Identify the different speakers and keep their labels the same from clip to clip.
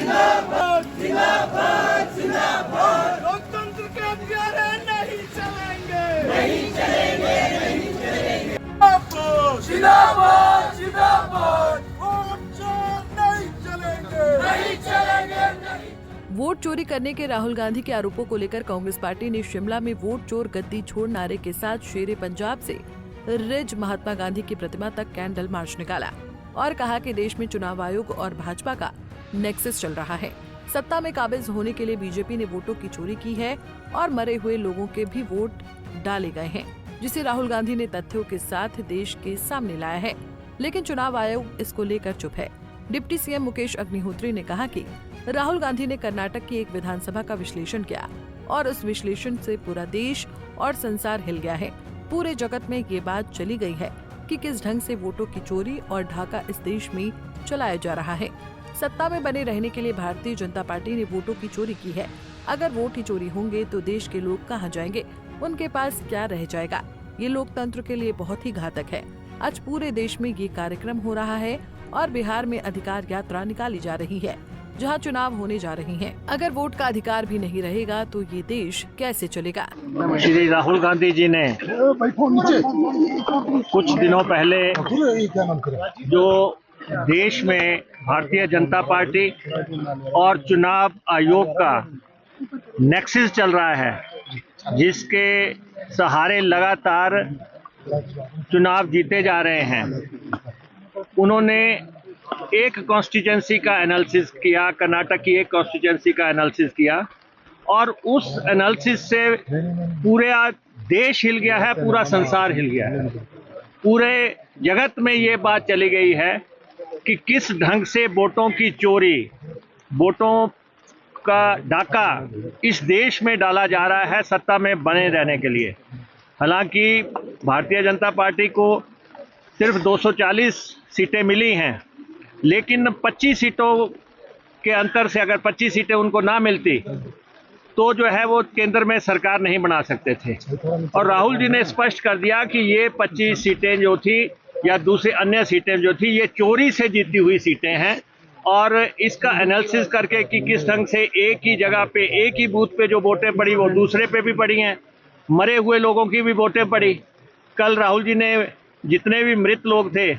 Speaker 1: जिंदाबाद जिंदाबाद जिंदाबाद। लोकतंत्र के प्यारे नहीं चलेंगे, नहीं चलेंगे, नहीं चलेंगे। जिंदाबाद जिंदाबाद। वोट चोर नहीं चलेंगे, नहीं चलेंगे, नहीं।
Speaker 2: वोट चोरी करने के राहुल गांधी के आरोपों को लेकर कांग्रेस पार्टी ने शिमला में वोट चोर गद्दी छोड़ नारे के साथ शेरे पंजाब से रिज महात्मा गांधी की प्रतिमा तक कैंडल मार्च निकाला और कहा कि देश में चुनाव आयोग और भाजपा का नेक्सस चल रहा है। सत्ता में काबिज होने के लिए बीजेपी ने वोटों की चोरी की है और मरे हुए लोगों के भी वोट डाले गए हैं, जिसे राहुल गांधी ने तथ्यों के साथ देश के सामने लाया है। लेकिन चुनाव आयोग इसको लेकर चुप है। डिप्टी सीएम मुकेश अग्निहोत्री ने कहा कि राहुल गांधी ने कर्नाटक की एक विधानसभा का विश्लेषण किया और उस विश्लेषण से पूरा देश और संसार हिल गया है। पूरे जगत में ये बात चली गई है कि किस ढंग से वोटों की चोरी और ढाका इस देश में चलाया जा रहा है। सत्ता में बने रहने के लिए भारतीय जनता पार्टी ने वोटों की चोरी की है। अगर वोट ही चोरी होंगे तो देश के लोग कहां जाएंगे, उनके पास क्या रह जाएगा। ये लोकतंत्र के लिए बहुत ही घातक है। आज पूरे देश में ये कार्यक्रम हो रहा है और बिहार में अधिकार यात्रा निकाली जा रही है, जहां चुनाव होने जा रहे हैं। अगर वोट का अधिकार भी नहीं रहेगा तो ये देश कैसे चलेगा।
Speaker 3: श्री राहुल गांधी जी ने कुछ दिनों पहले जो देश में भारतीय जनता पार्टी और चुनाव आयोग का नेक्सस चल रहा है, जिसके सहारे लगातार चुनाव जीते जा रहे हैं, उन्होंने एक कॉन्स्टिट्यूएंसी का एनालिसिस किया, कर्नाटक की एक कॉन्स्टिट्यूएंसी का एनालिसिस किया और उस एनालिसिस से पूरे देश हिल गया है, पूरा संसार हिल गया है। पूरे जगत में ये बात चली गई है कि किस ढंग से वोटों की चोरी, वोटों का डाका इस देश में डाला जा रहा है सत्ता में बने रहने के लिए। हालांकि भारतीय जनता पार्टी को सिर्फ 240 सीटें मिली हैं, लेकिन 25 सीटों के अंतर से अगर 25 सीटें उनको ना मिलती तो जो है वो केंद्र में सरकार नहीं बना सकते थे। और राहुल जी ने स्पष्ट कर दिया कि ये 25 सीटें जो थी या दूसरी अन्य सीटें जो थी, ये चोरी से जीती हुई सीटें हैं। और इसका एनालिसिस करके कि किस ढंग से एक ही जगह पे, एक ही बूथ पे जो वोटें पड़ी वो दूसरे पे भी पड़ी हैं, मरे हुए लोगों की भी वोटें पड़ी। कल राहुल जी ने जितने भी मृत लोग थे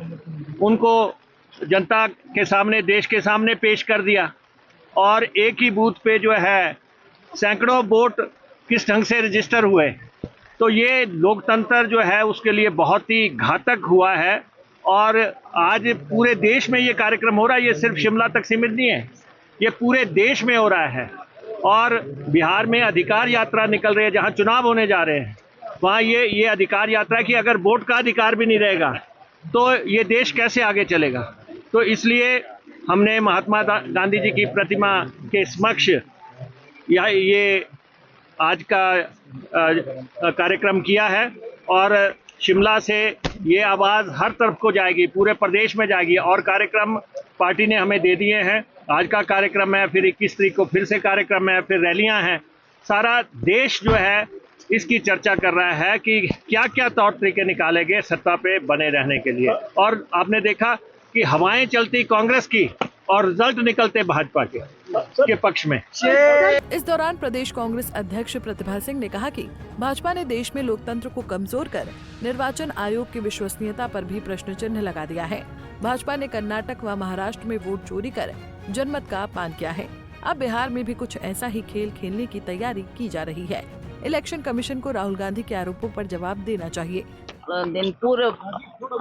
Speaker 3: उनको जनता के सामने, देश के सामने पेश कर दिया और एक ही बूथ पे जो है सैकड़ों वोट किस ढंग से रजिस्टर हुए। तो ये लोकतंत्र जो है उसके लिए बहुत ही घातक हुआ है और आज पूरे देश में ये कार्यक्रम हो रहा है। ये सिर्फ शिमला तक सीमित नहीं है, ये पूरे देश में हो रहा है। और बिहार में अधिकार यात्रा निकल रही है, जहां चुनाव होने जा रहे हैं, वहां ये अधिकार यात्रा की अगर वोट का अधिकार भी नहीं रहेगा तो ये देश कैसे आगे चलेगा। तो इसलिए हमने महात्मा गांधी जी की प्रतिमा के समक्ष ये आज का कार्यक्रम किया है और शिमला से ये आवाज़ हर तरफ को जाएगी, पूरे प्रदेश में जाएगी। और कार्यक्रम पार्टी ने हमें दे दिए हैं। आज का कार्यक्रम है, फिर 21 तारीख को फिर से कार्यक्रम है, फिर रैलियां हैं। सारा देश जो है इसकी चर्चा कर रहा है कि क्या क्या तौर तरीके निकाले गए सत्ता पे बने रहने के लिए। और आपने देखा कि हवाएं चलती कांग्रेस की और रिजल्ट निकलते भाजपा के पक्ष में।
Speaker 2: इस दौरान प्रदेश कांग्रेस अध्यक्ष प्रतिभा सिंह ने कहा कि भाजपा ने देश में लोकतंत्र को कमजोर कर निर्वाचन आयोग की विश्वसनीयता पर भी प्रश्न चिन्ह लगा दिया है। भाजपा ने कर्नाटक व महाराष्ट्र में वोट चोरी कर जनमत का अपमान किया है। अब बिहार में भी कुछ ऐसा ही खेल खेलने की तैयारी की जा रही है। इलेक्शन कमीशन को राहुल गांधी के आरोपों पर जवाब देना चाहिए।
Speaker 4: दिन पूर्व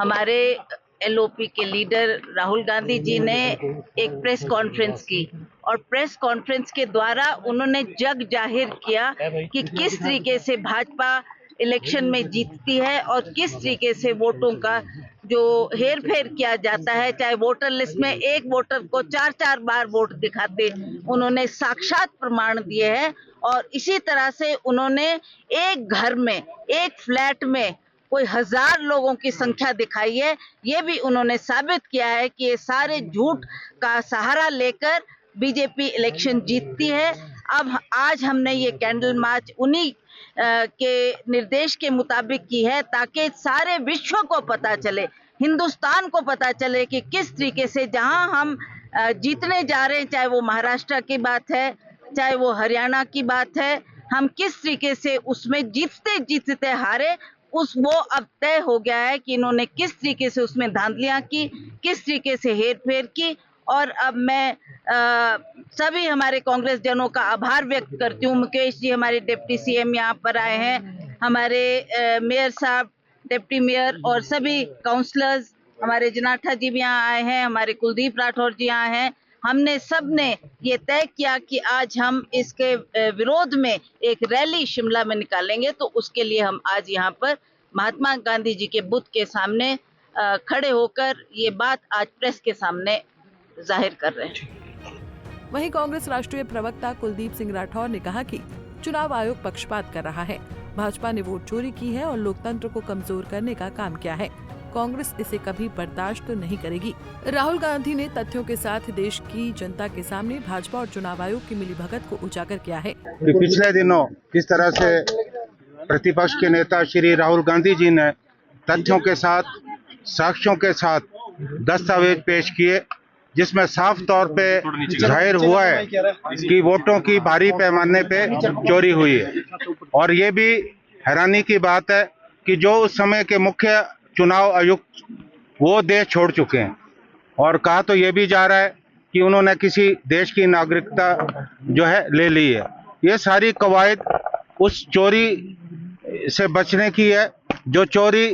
Speaker 4: हमारे एलओपी के लीडर राहुल गांधी जी ने एक प्रेस कॉन्फ्रेंस की और प्रेस कॉन्फ्रेंस के द्वारा उन्होंने जग जाहिर किया कि किस तरीके से भाजपा इलेक्शन में जीतती है और किस तरीके से वोटों का जो हेर फेर किया जाता है। चाहे वोटर लिस्ट में एक वोटर को 4-4 बार वोट दिखाते, उन्होंने साक्षात प्रमाण दिए हैं। और इसी तरह से उन्होंने एक घर में, एक फ्लैट में कोई 1000 लोगों की संख्या दिखाई है। ये भी उन्होंने साबित किया है कि ये सारे झूठ का सहारा लेकर बीजेपी इलेक्शन जीतती है। अब आज हमने ये कैंडल मार्च उन्हीं के निर्देश के मुताबिक की है ताकि सारे विश्व को पता चले, हिंदुस्तान को पता चले कि किस तरीके से जहां हम जीतने जा रहे हैं, चाहे वो महाराष्ट्र की बात है, चाहे वो हरियाणा की बात है, हम किस तरीके से उसमें जीतते जीतते हारे, वो अब तय हो गया है कि इन्होंने किस तरीके से उसमें धांधलियां की, किस तरीके से हेर फेर की। और अब मैं सभी हमारे कांग्रेस जनों का आभार व्यक्त करती हूँ। मुकेश जी हमारे डिप्टी सीएम यहाँ पर आए हैं, हमारे मेयर साहब, डिप्टी मेयर और सभी काउंसलर्स, हमारे जनाठा जी भी यहाँ आए हैं, हमारे कुलदीप राठौर जी यहाँ हैं। हमने सब ने ये तय किया कि आज हम इसके विरोध में एक रैली शिमला में निकालेंगे, तो उसके लिए हम आज यहाँ पर महात्मा गांधी जी के बुत के सामने खड़े होकर ये बात आज प्रेस के सामने जाहिर कर रहे हैं।
Speaker 2: वहीं कांग्रेस राष्ट्रीय प्रवक्ता कुलदीप सिंह राठौर ने कहा कि चुनाव आयोग पक्षपात कर रहा है, भाजपा ने वोट चोरी की है और लोकतंत्र को कमजोर करने का काम किया है। कांग्रेस इसे कभी बर्दाश्त नहीं करेगी। राहुल गांधी ने तथ्यों के साथ देश की जनता के सामने भाजपा और चुनाव आयोग की मिलीभगत को उजागर किया है।
Speaker 5: पिछले दिनों किस तरह से प्रतिपक्ष के नेता श्री राहुल गांधी जी ने तथ्यों के साथ, साक्ष्यों के साथ दस्तावेज पेश किए, जिसमें साफ तौर पे जाहिर हुआ है कि वोटों की भारी पैमाने पे चोरी हुई है। और ये भी हैरानी की बात है कि जो उस समय के मुख्य चुनाव आयुक्त वो देश छोड़ चुके हैं, और कहा तो ये भी जा रहा है कि उन्होंने किसी देश की नागरिकता जो है ले ली है। ये सारी कवायद उस चोरी से बचने की है जो चोरी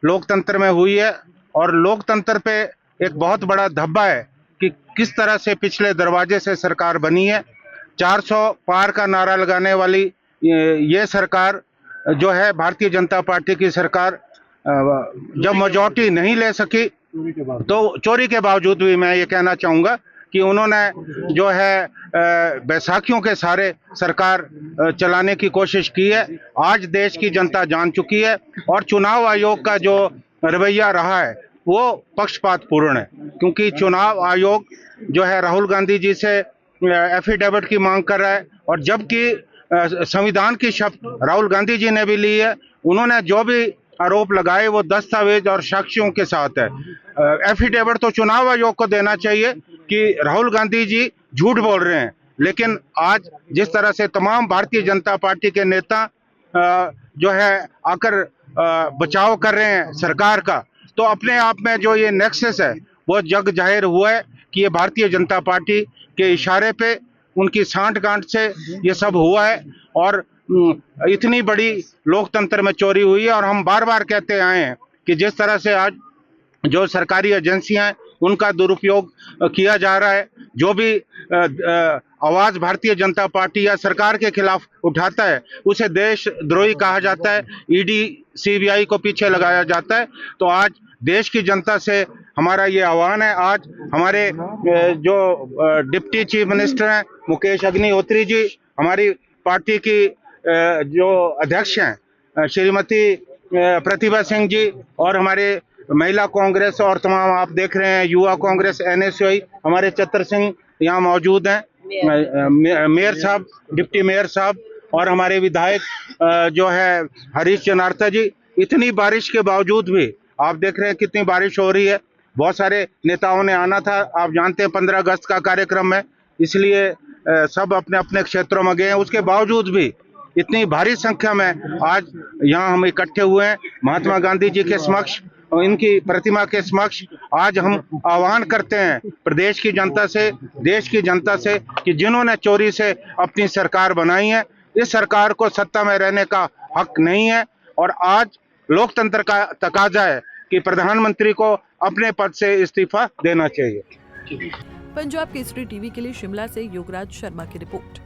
Speaker 5: लोकतंत्र में हुई है। और लोकतंत्र पे एक बहुत बड़ा धब्बा है कि किस तरह से पिछले दरवाजे से सरकार बनी है। 400 पार का नारा लगाने वाली ये सरकार जो है, भारतीय जनता पार्टी की सरकार, जब मेजॉरिटी नहीं ले सकी तो चोरी के बावजूद भी मैं ये कहना चाहूँगा कि उन्होंने जो है बैसाखियों के सारे सरकार चलाने की कोशिश की है। आज देश की जनता जान चुकी है और चुनाव आयोग का जो रवैया रहा है वो पक्षपातपूर्ण है, क्योंकि चुनाव आयोग जो है राहुल गांधी जी से एफिडेविट की मांग कर रहा है, और जबकि संविधान की शपथ राहुल गांधी जी ने भी ली है। उन्होंने जो भी आरोप लगाए वो दस्तावेज और साक्ष्यों के साथ है। एफिडेविट तो चुनाव आयोग को देना चाहिए कि राहुल गांधी जी झूठ बोल रहे हैं, लेकिन आज जिस तरह से तमाम भारतीय जनता पार्टी के नेता जो है आकर बचाव कर रहे हैं सरकार का, तो अपने आप में जो ये नेक्सस है वो जग जाहिर हुआ है कि ये भारतीय जनता पार्टी के इशारे पे, उनकी सांठ-गांठ से ये सब हुआ है। और इतनी बड़ी लोकतंत्र में चोरी हुई है। और हम बार बार कहते आए हैं कि जिस तरह से आज जो सरकारी एजेंसियां हैं उनका दुरुपयोग किया जा रहा है, जो भी आवाज भारतीय जनता पार्टी या सरकार के खिलाफ उठाता है उसे देशद्रोही कहा जाता है, ईडी सीबीआई को पीछे लगाया जाता है। तो आज देश की जनता से हमारा ये आह्वान है। आज हमारे जो डिप्टी चीफ मिनिस्टर हैं मुकेश अग्निहोत्री जी, हमारी पार्टी की जो अध्यक्ष हैं श्रीमती प्रतिभा सिंह जी, और हमारे महिला कांग्रेस और तमाम आप देख रहे हैं युवा कांग्रेस NSUI, हमारे चतर सिंह यहाँ मौजूद हैं, मेयर साहब, डिप्टी मेयर साहब, और हमारे विधायक जो है हरीश जनार्था जी। इतनी बारिश के बावजूद भी आप देख रहे हैं कितनी बारिश हो रही है। बहुत सारे नेताओं ने आना था, आप जानते हैं 15 अगस्त का कार्यक्रम है, इसलिए सब अपने अपने क्षेत्रों में गए हैं। उसके बावजूद भी इतनी भारी संख्या में आज यहाँ हम इकट्ठे हुए हैं महात्मा गांधी जी के समक्ष, इनकी प्रतिमा के समक्ष। आज हम आह्वान करते हैं प्रदेश की जनता से, देश की जनता से, कि जिन्होंने चोरी से अपनी सरकार बनाई है, इस सरकार को सत्ता में रहने का हक नहीं है। और आज लोकतंत्र का तकाजा है कि प्रधानमंत्री को अपने पद से इस्तीफा देना चाहिए।
Speaker 2: पंजाब केसरी टीवी के लिए शिमला से योगराज शर्मा की रिपोर्ट।